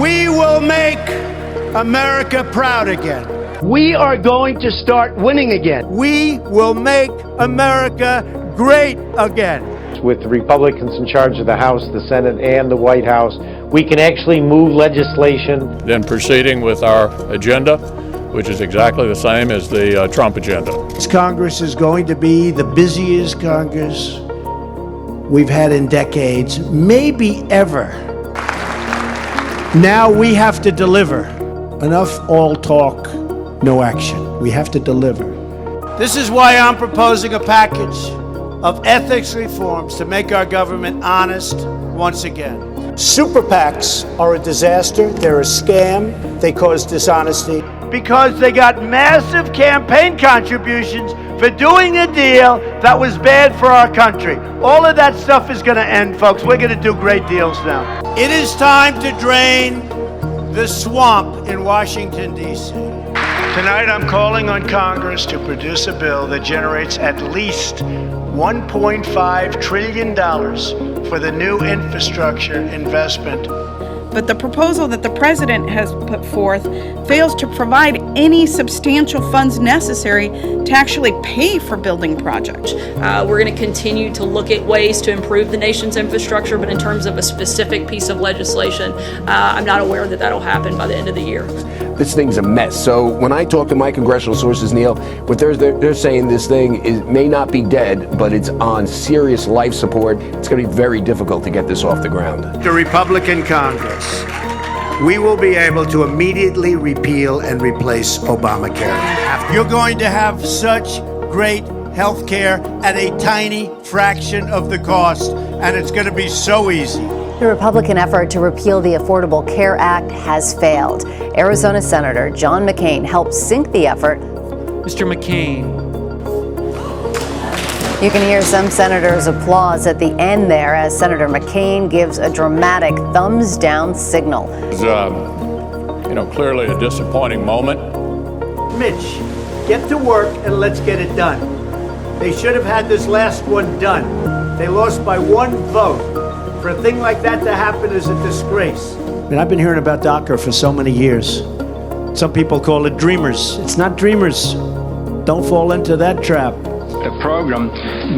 We will make America proud again. We are going to start winning again. We will make America great again. With the Republicans in charge of the House, the Senate, and the White House, we can actually move legislation. Then proceeding with our agenda, which is exactly the same as the Trump agenda. This Congress is going to be the busiest Congress we've had in decades, maybe ever. Now we have to deliver. Enough all talk, no action. We have to deliver. This is why I'm proposing a package of ethics reforms to make our government honest once again. Super PACs are a disaster. They're a scam. They cause dishonesty. Because they got massive campaign contributions for doing a deal that was bad for our country. All of that stuff is going to end, folks. We're going to do great deals now. It is time to drain the swamp in Washington, D.C. Tonight, I'm calling on Congress to produce a bill that generates at least $1.5 trillion for the new infrastructure investment. But the proposal that the president has put forth fails to provide any substantial funds necessary to actually pay for building projects. We're going to continue to look at ways to improve the nation's infrastructure, but in terms of a specific piece of legislation, I'm not aware that that'll happen by the end of the year. This thing's a mess. So when I talk to my congressional sources, Neil, what they're saying, this thing may not be dead, but it's on serious life support. It's going to be very difficult to get this off the ground. The Republican Congress, we will be able to immediately repeal and replace Obamacare. You're going to have such great health care at a tiny fraction of the cost, and it's going to be so easy. The Republican effort to repeal the Affordable Care Act has failed. Arizona Senator John McCain helped sink the effort. Mr. McCain. You can hear some senators' applause at the end there as Senator McCain gives a dramatic thumbs down signal. It was, clearly a disappointing moment. Mitch, get to work and let's get it done. They should have had this last one done. They lost by one vote. For a thing like that to happen is a disgrace. I've been hearing about DACA for so many years. Some people call it dreamers. It's not dreamers. Don't fall into that trap. The program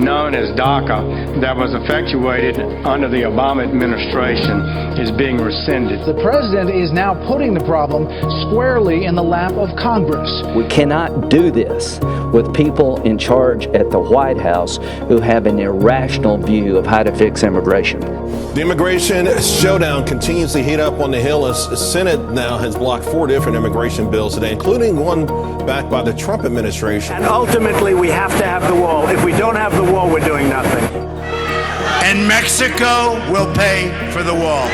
known as DACA that was effectuated under the Obama administration is being rescinded. The president is now putting the problem squarely in the lap of Congress. We cannot do this with people in charge at the White House who have an irrational view of how to fix immigration. The immigration showdown continues to heat up on the Hill as the Senate now has blocked 4 different immigration bills today, including one backed by the Trump administration. And ultimately, we have to have the wall. If we don't have the wall, we're doing nothing. And Mexico will pay for the wall.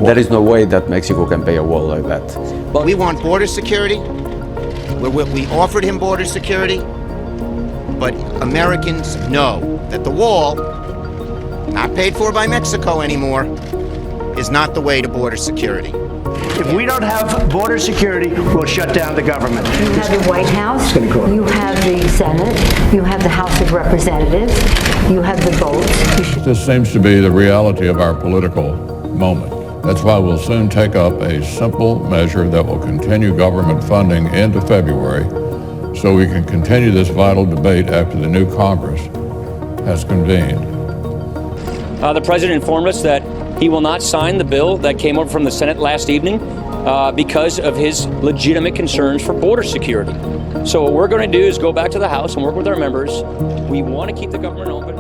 There is no way that Mexico can pay a wall like that. But we want border security. We offered him border security. But Americans know that the wall, not paid for by Mexico anymore, is not the way to border security. If we don't have border security, we'll shut down the government. You have the White House, you have the Senate, you have the House of Representatives, you have the votes. This seems to be the reality of our political moment. That's why we'll soon take up a simple measure that will continue government funding into February so we can continue this vital debate after the new Congress has convened. The president informed us that he will not sign the bill that came over from the Senate last evening because of his legitimate concerns for border security. So what we're going to do is go back to the House and work with our members. We want to keep the government open.